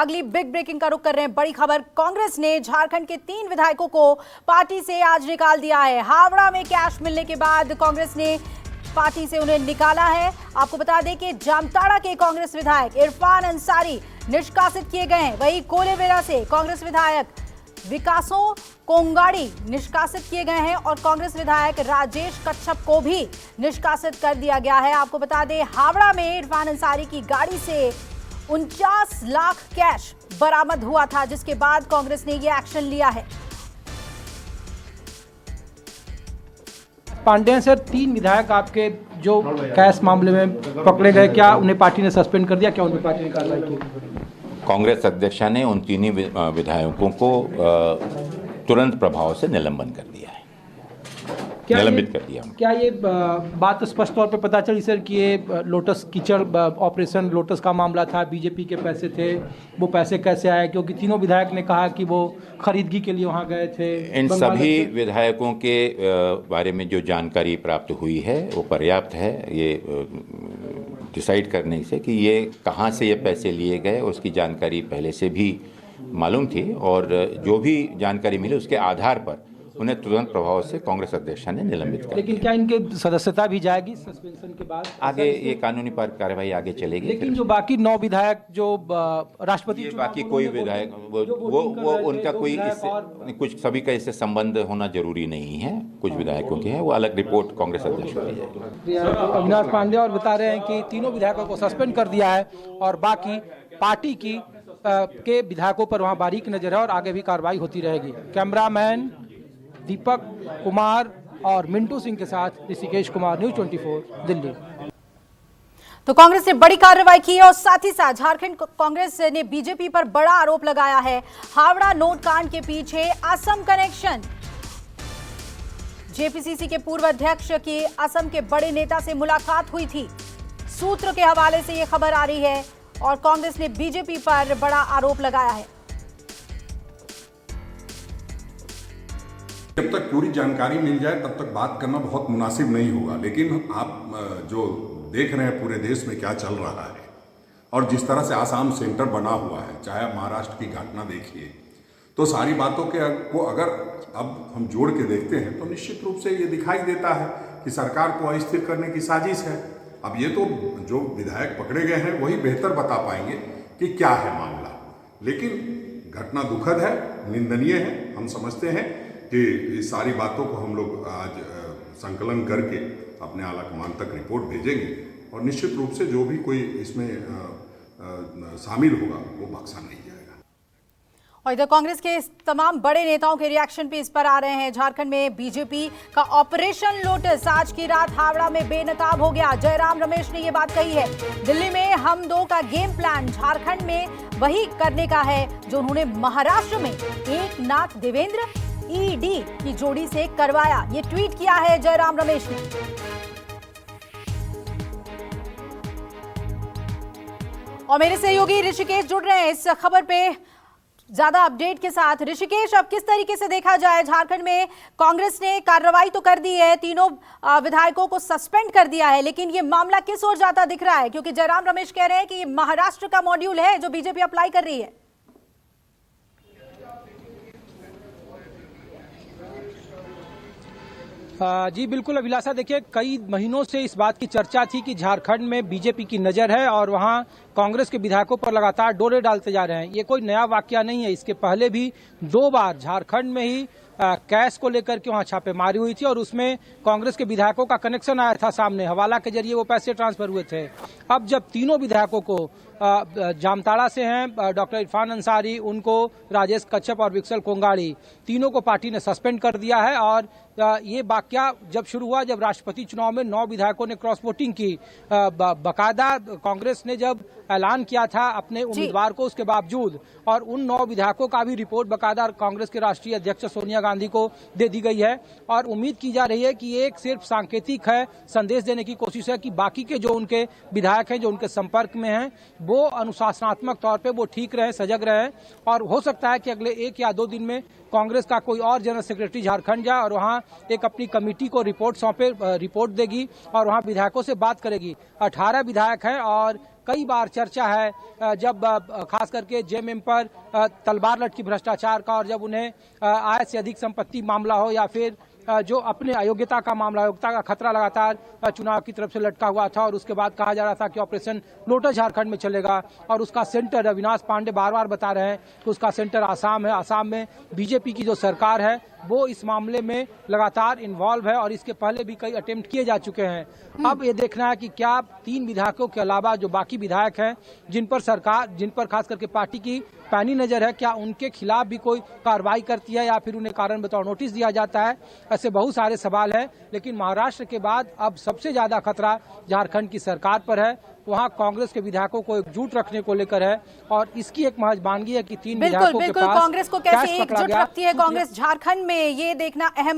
अगली big breaking का रुख कर रहे हैं। बड़ी खबर, कांग्रेस ने झारखंड के 3 विधायकों को पार्टी से आज निकाल दिया है। हावड़ा में कैश मिलने के बाद कांग्रेस ने पार्टी से उन्हें निकाला है। आपको बता दें कि जामताड़ा के कांग्रेस विधायक इरफान अंसारी निष्कासित किए गए हैं। वहीं कोलेवेरा से कांग्रेस विधायक विकासो कोंगाड़ी निष्कासित किए गए हैं और कांग्रेस विधायक राजेश कच्छप को भी निष्कासित कर दिया गया है। आपको बता दें, हावड़ा में इरफान अंसारी की गाड़ी से 49 लाख कैश बरामद हुआ था, जिसके बाद कांग्रेस ने यह एक्शन लिया है। पांडेय सर, 3 विधायक आपके जो कैश मामले में पकड़े गए, क्या उन्हें पार्टी ने सस्पेंड कर दिया? क्या उन पर पार्टी ने कार्रवाई की? कांग्रेस अध्यक्षा ने उन 3 विधायकों को तुरंत प्रभाव से निलंबन कर दिया है, निलंबित कर दिया। क्या ये बात स्पष्ट तौर पे पता चली सर कि ये लोटस कीचड़ ऑपरेशन लोटस का मामला था, बीजेपी के पैसे थे, वो पैसे कैसे आए? क्योंकि तीनों विधायक ने कहा कि वो खरीदगी के लिए वहाँ गए थे। इन सभी विधायकों के बारे में जो जानकारी प्राप्त हुई है वो पर्याप्त है ये डिसाइड करने से कि ये कहाँ से ये पैसे लिए गए, उसकी जानकारी पहले से भी मालूम थी और जो भी जानकारी मिली उसके आधार पर उन्हें तुरंत प्रभाव से कांग्रेस अध्यक्ष ने निलंबित कर। लेकिन क्या इनके सदस्यता भी जाएगी सस्पेंशन के बाद? आगे ये कानूनी कार्रवाई आगे चलेगी। लेकिन जो बाकी 9 विधायक जो राष्ट्रपति, बाकी कोई विधायक वो उनका कोई इससे कुछ सभी का इससे संबंध होना जरूरी नहीं है। कुछ विधायकों के है, वो अलग रिपोर्ट कांग्रेस अध्यक्ष को दी जाएगी। अविनाश पांडे और बता रहे हैं कि तीनों विधायकों को सस्पेंड कर दिया है और बाकी पार्टी की के विधायकों पर वहाँ बारीक नजर है और आगे भी कार्रवाई होती रहेगी। कैमरामैन दीपक कुमार और मिंटू सिंह के साथ ऋषिकेश कुमार, न्यूज़ 24 दिल्ली। तो कांग्रेस ने बड़ी कार्रवाई की और साथ ही साथ झारखंड कांग्रेस ने बीजेपी पर बड़ा आरोप लगाया है। हावड़ा नोट कांड के पीछे असम कनेक्शन। जेपीसीसी के पूर्व अध्यक्ष की असम के बड़े नेता से मुलाकात हुई थी। सूत्र के हवाले से यह खबर आ रही है और कांग्रेस ने बीजेपी पर बड़ा आरोप लगाया है। जब तक पूरी जानकारी मिल जाए तब तक बात करना बहुत मुनासिब नहीं होगा। लेकिन आप जो देख रहे हैं पूरे देश में क्या चल रहा है और जिस तरह से आसाम सेंटर बना हुआ है, चाहे आप महाराष्ट्र की घटना देखिए, तो सारी बातों को अगर अब हम जोड़ के देखते हैं तो निश्चित रूप से ये दिखाई देता है कि सरकार को अस्थिर करने की साजिश है। अब ये तो जो विधायक पकड़े गए हैं वही बेहतर बता पाएंगे कि क्या है मामला। लेकिन घटना दुखद है, निंदनीय है। हम समझते हैं कि इस सारी बातों को हम लोग आज संकलन करके अपने आला कमान तक रिपोर्ट भेजेंगे और निश्चित रूप से जो भी कोई इसमें शामिल होगा वो बख्शा नहीं जाएगा। और इधर कांग्रेस के तमाम बड़े नेताओं के रिएक्शन भी इस पर आ रहे हैं। झारखंड में बीजेपी का ऑपरेशन लोटस आज की रात हावड़ा में बेनकाब हो गया। जयराम रमेश ने ये बात कही है। दिल्ली में हम दो का गेम प्लान झारखंड में वही करने का है जो उन्होंने महाराष्ट्र में एकनाथ देवेंद्र ईडी की जोड़ी से करवाया। ये ट्वीट किया है जयराम रमेश ने। और मेरे सहयोगी ऋषिकेश जुड़ रहे हैं इस खबर पे ज्यादा अपडेट के साथ। ऋषिकेश, अब किस तरीके से देखा जाए, झारखंड में कांग्रेस ने कार्रवाई तो कर दी है, तीनों विधायकों को सस्पेंड कर दिया है, लेकिन ये मामला किस ओर जाता दिख रहा है? क्योंकि जयराम रमेश कह रहे हैं कि ये महाराष्ट्र का मॉड्यूल है जो बीजेपी अप्लाई कर रही है। जी बिल्कुल अभिलाषा, देखिए कई महीनों से इस बात की चर्चा थी कि झारखंड में बीजेपी की नजर है और वहां कांग्रेस के विधायकों पर लगातार डोरे डालते जा रहे हैं। ये कोई नया वाकया नहीं है। इसके पहले भी 2 बार झारखंड में ही कैश को लेकर के वहां छापेमारी हुई थी और उसमें कांग्रेस के विधायकों का कनेक्शन आया था सामने। हवाला के जरिए वो पैसे ट्रांसफर हुए थे। अब जब तीनों विधायकों को जामताड़ा से हैं डॉक्टर इरफान अंसारी, उनको राजेश कच्छप और विक्सल कोंगाड़ी, तीनों को पार्टी ने सस्पेंड कर दिया है। और ये वाकया जब शुरू हुआ जब राष्ट्रपति चुनाव में 9 विधायकों ने क्रॉस वोटिंग की, बाकायदा कांग्रेस ने जब ऐलान किया था अपने उम्मीदवार को, उसके बावजूद, और उन 9 विधायकों का भी रिपोर्ट बाकायदा कांग्रेस के राष्ट्रीय अध्यक्ष सोनिया गांधी को दे दी गई है। और उम्मीद की जा रही है कि ये एक सिर्फ सांकेतिक है, संदेश देने की कोशिश है कि बाकी के जो उनके विधायक हैं जो उनके संपर्क में हैं वो अनुशासनात्मक तौर पे वो ठीक रहे, सजग रहे। और हो सकता है कि अगले 1 या 2 दिन में कांग्रेस का कोई और जनरल सेक्रेटरी झारखंड जाए और वहां एक अपनी कमेटी को रिपोर्ट सौंपे, रिपोर्ट देगी और वहां विधायकों से बात करेगी। 18 विधायक हैं और कई बार चर्चा है जब खास करके जेएमएम पर तलवार लटकी भ्रष्टाचार का, और जब उन्हें आय से अधिक संपत्ति मामला हो या फिर जो अपने अयोग्यता का मामला, अयोग्यता का खतरा लगातार चुनाव की तरफ से लटका हुआ था, और उसके बाद कहा जा रहा था कि ऑपरेशन लोटस झारखंड में चलेगा और उसका सेंटर अविनाश पांडे बार बार बता रहे हैं कि उसका सेंटर आसाम है। आसाम में बीजेपी की जो सरकार है वो इस मामले में लगातार इन्वॉल्व है और इसके पहले भी कई अटेम्प्ट किए जा चुके हैं। अब ये देखना है कि क्या 3 विधायकों के अलावा जो बाकी विधायक हैं जिन पर खास करके पार्टी की पैनी नजर है, क्या उनके खिलाफ भी कोई कार्रवाई करती है या फिर उन्हें कारण बताओ नोटिस दिया जाता है। ऐसे बहुत सारे सवाल हैं, लेकिन महाराष्ट्र के बाद अब सबसे ज्यादा खतरा झारखंड की सरकार पर है। वहां कांग्रेस के विधायकों को एकजुट रखने को लेकर है और इसकी एक महजबानगी है कि 3 विधायकों के पास कांग्रेस को कैसे एकजुट रखती है कांग्रेस झारखंड में, ये देखना अहम